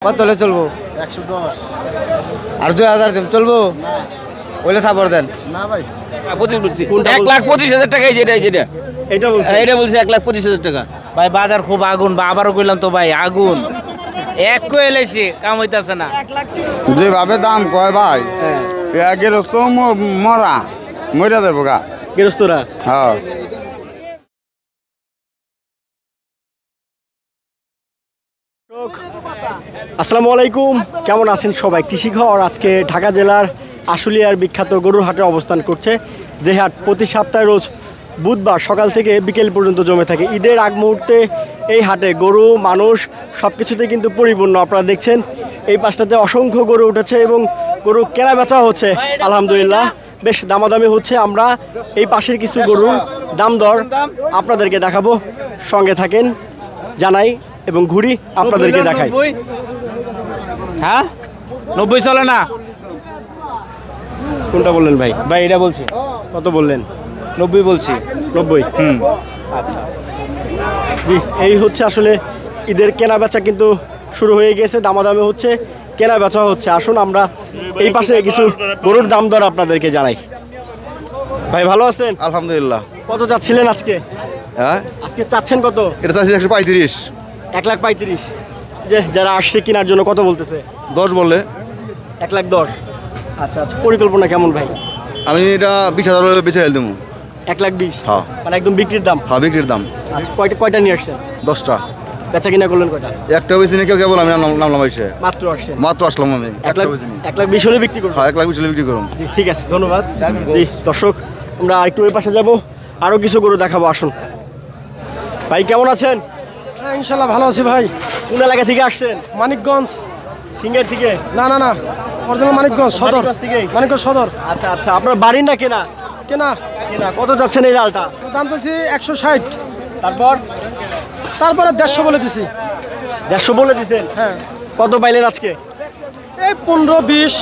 কত হলে চলবো? 110। আর 2000 দেন চলবো? ওইলে থাপড় দেন না ভাই 25 বলছি 1,25,000 টাকা। যেটা এটা বলছে এটা বলছি 1,25,000 টাকা। ভাই বাজার খুব আগুন বা আবারও কইলাম তো ভাই আগুন এক কইলেছি কাম হইতাছে না। যেভাবে দাম কয় ভাই গেরস্ত মরা মরা দেবো গা গৃহস্থরা। হ্যাঁ। আসসালামু আলাইকুম, কেমন আছেন সবাই? কৃষি ঘর আজকে ঢাকা জেলার আশুলিয়ার বিখ্যাত গরুর হাটে অবস্থান করছে। যে হাট প্রতি সপ্তাহে রোজ বুধবার সকাল থেকে বিকেল পর্যন্ত জমে থাকে। ঈদের আগ মুহূর্তে এই হাটে গরু মানুষ সব কিছুতে কিন্তু পরিপূর্ণ। আপনারা দেখছেন এই পাশটাতে অসংখ্য গরু উঠেছে এবং গরু কেনা বেচা হচ্ছে আলহামদুলিল্লাহ, বেশ দামাদামি হচ্ছে। আমরা এই পাশের কিছু গরুর দাম দর আপনাদেরকে দেখাবো, সঙ্গে থাকেন, জানাই এবং ঘুরি আপনাদেরকে দেখাই। হ্যাঁ 90 চলে না? কোনটা বললেন ভাই? ভাই এটা বলছি কত বললেন? 90 বলছি। 90। আচ্ছা জি, এই হচ্ছে আসলে ঈদের কেনা বেচা কিন্তু শুরু হয়ে গেছে, দামাদামি হচ্ছে, কেনা বেচা হচ্ছে। আসুন আমরা এই পাশে কিছু গরুর দাম দর আপনাদেরকে জানাই। ভাই ভালো আছেন? আলহামদুলিল্লাহ। কত চাচ্ছিলেন আজকে? হ্যাঁ আজকে চাচ্ছেন কত? এটা তো আছে 135। 1,35,000। যে যারা আসছে কেনার জন্য কত বলতেছে? 10 বললে 1,10,000। আচ্ছা আচ্ছা, পরিকল্পনা কেমন ভাই? আমি এটা 20,000 বেচে ফেল দেবো। 1,20,000? হ্যাঁ। মানে একদম বিক্রির দাম? হ্যাঁ বিক্রির দাম। আচ্ছা, কয়টা নিয়ে আসছেন? 10টা। বেচা কিনা করলেন কয়টা? একটা বেশি নাকি কেবল আমি নামলাম এসে মাত্র আসছেন? মাত্র আসলাম আমি। একটা বেশি 1,20,000 হলে বিক্রি করবেন? হ্যাঁ 1,20,000 বিক্রি করুন। জি ঠিক আছে, ধন্যবাদ। জি দর্শক, আমরা আরেকটু ওই পাশে যাব, আরও কিছু গরু দেখাবো। আসুন ভাই, কেমন আছেন? হ্যাঁ ইনশাল্লাহ ভালো আছি ভাই। কোন এলাকা থেকে আসছেন? মানিকগঞ্জ। সিঙ্গার থেকে? না না না, অরিজিনাল মানিকগঞ্জ সদর। মানিকগঞ্জ থেকেই? মানিকগঞ্জ সদর। আচ্ছা আচ্ছা, আপনার বাড়ির না কেনা? কেনা। কেনা। কত যাচ্ছেন এই লালটা? দাম চাইছি 160। তারপর? তারপরে 150 বলে দিছি। 150 বলে দিছেন? হ্যাঁ। কত পাইলেন আজকে? এই 15-20,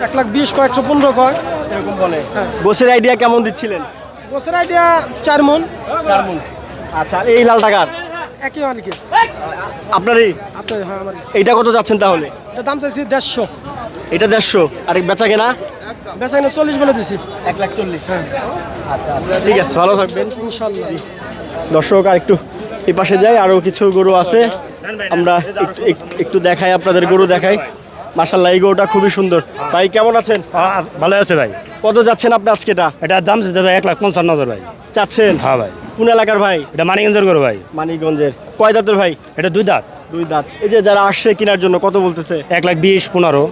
1,20,000 কয়, 115 কয়, এরকম বলে। হ্যাঁ। গোছের আইডিয়া কেমন দিচ্ছিলেন? বছর আইডিয়া 4 মন। 4 মণ। আচ্ছা, আর এই লাল টাকার? একই মালিকের। আপনারই? আপনার? হ্যাঁ আমার। এইটা কত যাচ্ছেন তাহলে? এটা দাম চাইছি 150। এটা 150। আর বেচা কেনা? বেচা কিনা 40 বলে দিছি। 1,40,000। হ্যাঁ আচ্ছা আচ্ছা, ঠিক আছে, ভালো থাকবেন ইনশাল্লাহ। দর্শক। আর একটু এই পাশে যাই, আরও কিছু গরু আছে, আমরা একটু দেখাই আপনাদের, গরু দেখাই। মাশাআল্লাহ, এই গরুটা খুবই সুন্দর। ভাই কেমন আছেন? ভালো আছে ভাই। কত যাচ্ছেন আপনি আজকে? এটার দাম যাবে 1,55,000 ভাই। চাচ্ছেন? হ্যাঁ ভাই। কোন এলাকার ভাই? এটা মানিকগঞ্জের গরু ভাই। মানিকগঞ্জের। কয় দাঁতের ভাই? এটা 2 দাঁত। 2 দাঁত। এই যে যারা আসছে কেনার জন্য কত বলতেছে? 1,20,15।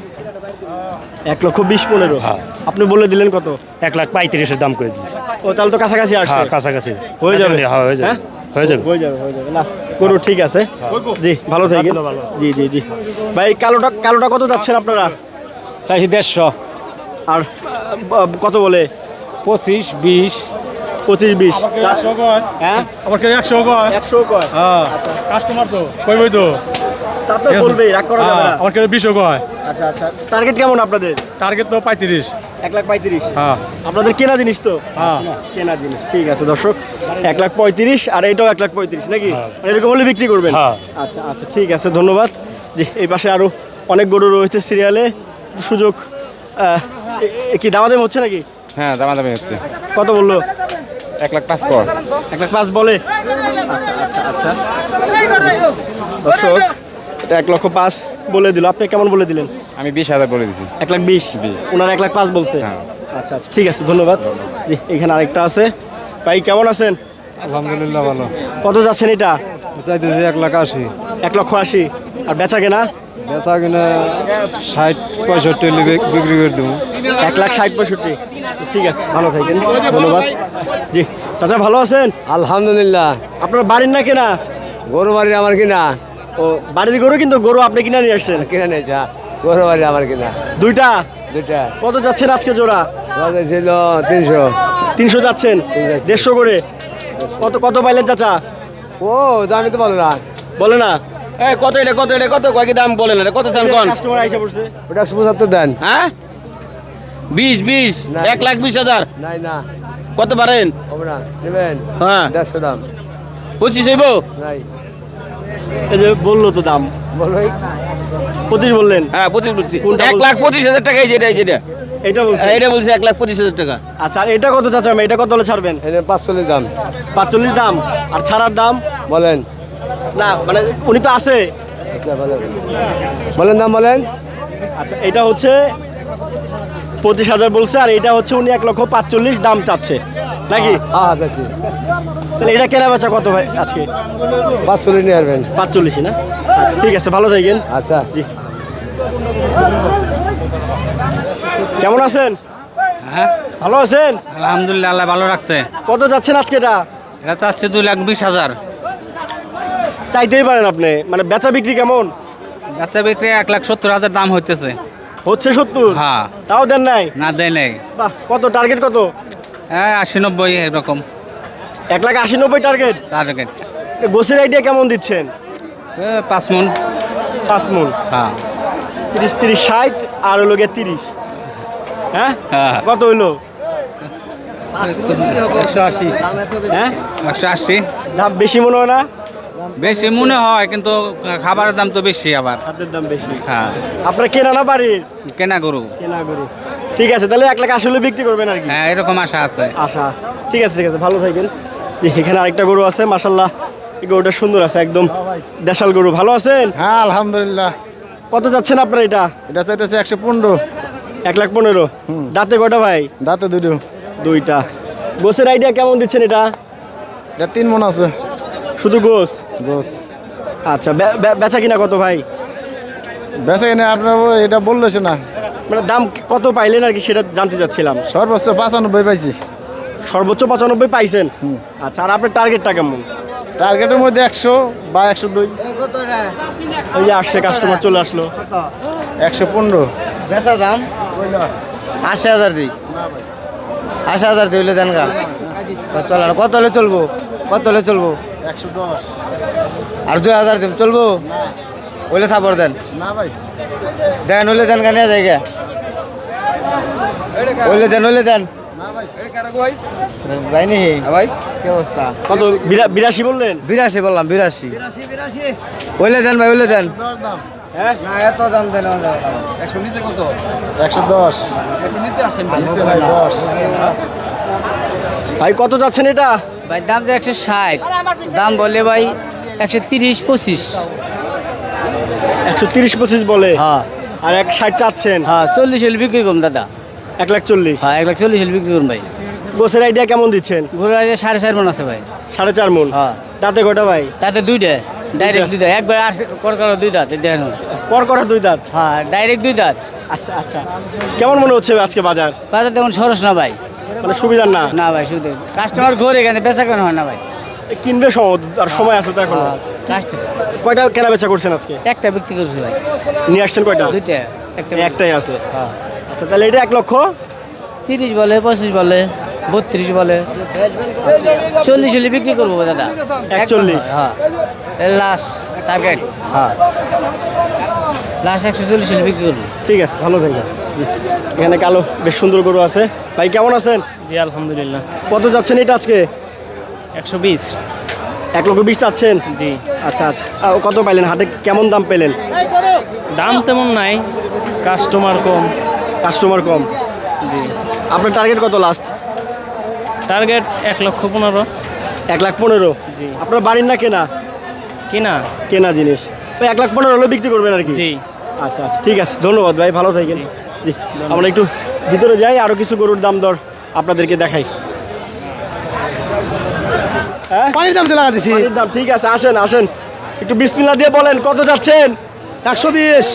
1,20,15। হ্যাঁ। আপনি বলে দিলেন কত? 1,35,000 দাম করে দিচ্ছি। ও তাহলে তো কাছাকাছি আসছে। হ্যাঁ কাছাকাছি হয়ে যাবে? হ্যাঁ হয়ে যাবে। হ্যাঁ? হয়ে যাবে। হয়ে যাবে, হয়ে যাবে। না গরু ঠিক আছে। জি ভালো থাকেন। জি জি জি। ভাই কালোটা কত যাচ্ছেন আপনারা? চাইছি 150। আর কত বলে? 25, 20। 25-20। হ্যাঁ আবার 100 কয়। 100 কয়? হ্যাঁ কাস্টমার তো কইবই তো। তা তো বলবেই, রাগ করা যাবে না। আবার 20 কয়। আচ্ছা আচ্ছা, টার্গেট কেমন আপনাদের? টার্গেট তো 35। 1,35,000। হ্যাঁ আপনাদের কেনা জিনিস তো? হ্যাঁ। কেনা জিনিস, ঠিক আছে দর্শক। 1,35,000 আর এইটাও 1,35,000 নাকি? এরকম হলে বিক্রি করবেন? হ্যাঁ। আচ্ছা আচ্ছা, ঠিক আছে, ধন্যবাদ। জি, এই পাশে আরো অনেক গরু রয়েছে সিরিয়ালে, সুযোগ। কি দামাদামি হচ্ছে নাকি? হ্যাঁ দামাদামি হচ্ছে। কত বললো? 1,05,000 কর। 1,05,000 বলে? আচ্ছা আচ্ছা আচ্ছা দর্শক, এটা 1,05,000 বলে দিল। আপনি কেমন বলে দিলেন? আমি 20,000 বলে দিছি। 1,20,000। ওনার 1,05,000 বলছে? হ্যাঁ। আচ্ছা আচ্ছা, ঠিক আছে, ধন্যবাদ। জি, এখানে আরেকটা আছে। ভাই কেমন আছেন? আলহামদুলিল্লাহ ভালো। কত যাচ্ছেন এটা? চাইতেছি 1,80,000। 1,80,000। আর বেচা কেনা? বেচা কিনা 60-65 বিক্রি করে দেবো। 1,60,65। ঠিক আছে, ভালো থাকেন, ধন্যবাদ। জি চাচা, ভালো আছেন? আলহামদুলিল্লাহ। আপনার বাড়ির না কেনা? গরু বাড়ি আমার কিনা। ও বাড়ির গরু, কিন্তু গরু আপনি কিনা নিয়ে আসছেন? কিনে নিয়েছা? গরু বাড়ি আমার কিনা। দুইটা? দুটা। কত যাচ্ছেন আজকে জোড়া? ছিল 300। 300 যাচ্ছেন? 150 করে? কত পাইলেন চাচা? ও দামি তো বলো না। বলে না? এই কত এটা কত কয় কি দাম বলেন? এটা কত চান কোন? কাস্টমার আইসা পড়ছে। ওটা 75 দেন। হ্যাঁ 20, না। 1,20,000। নাই না, কত পারেন? হবে না, নেবেন। হ্যাঁ 150 দাম। 25 হইব? নাই। এই যে বললো তো দাম, 25 বললেন, হ্যাঁ 25 বলছি। কোনটা 1,25,000 টাকা এই যেটা যেটা এটা বলছেন? এটা বলছি 1,25,000 টাকা। আচ্ছা, আর এটা কত চাচ্ছেন? এটা কত হলে ছাড়বেন? এটা 45 দাম 45 দাম। আর ছাড়ার দাম? বলেন। না মানে উনি তো আছে। আচ্ছা, বলেন বলেন দাম বলেন। আচ্ছা, এটা হচ্ছে 25,000 বলছে, আর এটা হচ্ছে উনি 1,45,000 দাম চাচ্ছে নাকি? হ্যাঁ চাচ্ছি তাহলে এটা কেনা বেচা কত ভাই আজকে? 45 নিয়ে আসবেন। 45 না? আচ্ছা, ঠিক আছে, ভালো থাকেন। আচ্ছা জি। কেমন আছেন? হ্যাঁ ভালো আছেন? আলহামদুলিল্লাহ, আল্লাহ ভালো রাখছে। কত যাচ্ছেন আজকে এটা? এটা চাচ্ছে 2,20,000। চাইতেই পারেন আপনি, মানে বেচা বিক্রি কেমন বেচা বিক্রি 1,70,000 দাম হইতেছে। হচ্ছে? 70? হ্যাঁ। তাও দেন নাই? না দেয় নেই। বাহ, কত টার্গেট? কত? 80-90 এরকম 1,80,90 টার্গেট। টার্গেট। গোসের আইডিয়া কেমন দিচ্ছেন? 5 মন। 5 মন। হ্যাঁ 30, 60 আর হলো গিয়ে 30। হ্যাঁ, হ্যাঁ। কত হইলো? 180। হ্যাঁ, 180 দাম বেশি মনে হয় না? বেশি মনে হয়, কিন্তু খাবারের দাম তো বেশি আবার। হাতের দাম বেশি। হ্যাঁ আপনার কেনা না বাড়ির? কেনা গরু। কেনা গরু। ঠিক আছে, তাহলে 1,80,000 বিক্রি করবেন আর কি? হ্যাঁ এরকম আশা আছে। আশা আছে। ঠিক আছে, ঠিক আছে, ভালো থাকেন। জি, এখানে আরেকটা গরু আছে, মাশাল্লাহ, এই গরুটা সুন্দর আছে, একদম দেশাল গরু। ভালো আছেন? হ্যাঁ আলহামদুলিল্লাহ। কত যাচ্ছেন আপনার এটা? এটা চাইতেছে 115। 1,15,000। দাঁতে কটা ভাই? দাঁতে দুটো। দুইটা। গোসের আইডিয়া কেমন দিচ্ছেন এটা? এটা 3 মন আছে শুধু গোস? গোস। আচ্ছা, বেচা কিনা কত ভাই? বেচা কিনে আপনার এটা বললো সে না, মানে দাম কত পাইলেন আর কি, সেটা জানতে চাচ্ছিলাম। সর্বোচ্চ 95 পাইছি। সর্বোচ্চ 95 পাইছেন? আচ্ছা, আর আপনার টার্গেটটা কেমন? টার্গেটের মধ্যে 100 বা 102। ওই যে আসছে কাস্টমার, চলে আসলো। 115। বেচা দাম 80,000 দিই। 80,000 দিলে দেন গা। চল না, কত হলে চলবো? কত হলে চলবো? 110। আর 2,000 দিন চলবো? ওইলে থাপড় দেন। না ভাই, দেন ওইলে দেন, গানিয়া জায়গা ওইলে দেন, ওইলে দেন ভাই নি ভাই। কি অবস্থা? কত? 82 বললেন? 82 বললাম, 82। ওইলে দেন ভাই, ওইলে দেন। হ্যাঁ, না এত দাম দেন। 110। নিচে ভাই 10। ভাই কত যাচ্ছেন এটা? ভাই দাম যে 160, দাম বলে ভাই 130-25। 130-25 বলে? হ্যাঁ আর 160 চাচ্ছেন? হ্যাঁ 40 হলে বিক্রি করুন দাদা। 1,40,000। হ্যাঁ 140 হলে বিক্রি করুন ভাই। গোসের আইডিয়া কেমন দিচ্ছেন? গরু আগে 4.5 মন আছে ভাই। 4.5 মন? হ্যাঁ। দাঁতে কটা ভাই? তাতে দুইটা, ডাইরেক্ট দুই দাঁত। একবার আসে করকার 2 দাঁত দেখেন। পর করা 2 দাঁত? হ্যাঁ ডাইরেক্ট 2 দাঁত। আচ্ছা আচ্ছা, কেমন মনে হচ্ছে আজকে বাজার? বাজার তেমন সরস না ভাই। মানে সুবিধার না? না ভাই, শুধু কাস্টমার ঘরে এখানে বেচা কেন হয় না ভাই। কিনবে আর সময় আছে তো এখনো। কাস্টমার কয়টা কেনা বেচা করছেন আজকে? একটা বিক্রি করছি ভাই। নিয়ে আসছেন কয়টা? দুইটা, একটা একটাই আছে। হ্যাঁ। আচ্ছা, তাহলে এটা 1 লক্ষ 30 বলে, 25 বলে, 32 বলে, 40 হলে বিক্রি করবো দাদা। 41? হ্যাঁ লাস্ট টার্গেট। হ্যাঁ লাস্ট 140 হলে বিক্রি করবো। ঠিক আছে, ভালো থাকবেন। এখানে কালো বেশ সুন্দর গরু আছে। ভাই কেমন আছেন? জি আলহামদুলিল্লাহ। কত যাচ্ছেন এটা আজকে? 120। 1,20,000 চাচ্ছেন? জি। আচ্ছা আচ্ছা, কত পাইলেন হাটে? কেমন দাম পেলেন? দাম তেমন নাই, কাস্টমার কম। কাস্টমার কম? জি। আপনার টার্গেট কত লাস্ট? টার্গেট 1,15,000। 1,15,000? জি। আপনার বাড়ির না কেনা? কিনা। কেনা জিনিস। ওই 1,15,000 হলে বিক্রি করবেন আর কি? জি। আচ্ছা আচ্ছা, ঠিক আছে, ধন্যবাদ ভাই, ভালো থাকেন। জি, আমরা একটু ভিতরে যাই, আরো কিছু গরুর দাম দর আপনাদেরকে দেখাই। হ্যাঁ, পানির দাম তো লাগা দিছি। পানির দাম, ঠিক আছে, আসেন আসেন, একটু বিসমিল্লাহ দিয়ে বলেন কত যাচ্ছেন? 120।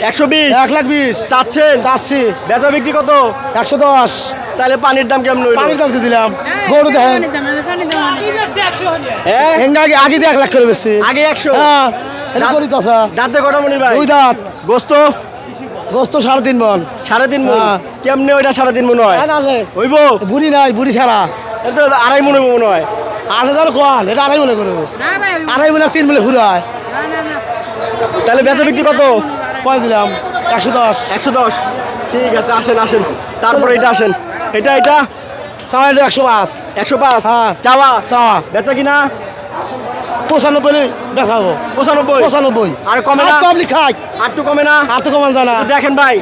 120? 1,20,000 চাচ্ছেন? চাচ্ছি। বেচা বিক্রি কত? 110। তাহলে পানির দাম কেমন হইলো? পানির দাম তো দিলাম। গরু দেখেন হ্যাঁ, আগে দিয়ে 1 লাখ করে বেশি। আগে 100? হ্যাঁ, এটা করি তো স্যার। দাঁতে কটা মনি ভাই? 2 দাঁত। গোস্ত? গোস্ত 3.5 মন। 3.5 মন? হ্যাঁ। কেমনে ওইটা 3.5 মন হয়? হইব? বুড়ি নাই, বুড়ি ছাড়া। এটা 2.5 মন হইব মনে হয়। 8,000 কোয়াল, এটা 2.5 মনে করবো। 2.5 মনে 3 মনে ঘুরে হয়। তাহলে বেচা বিক্রি কত? কয় দিলাম? 110। 110? ঠিক আছে, আসেন আসেন, তারপরে এটা আসেন। এটা এটা চাওয়া 105। 105? হ্যাঁ। চাওয়া? চাওয়া বেচা কিনা? 95 বেচাবো 95 95 আর কমে না পাবলিক খাই আর একটু কমে না আর তো কমান জানা দেখেন ভাই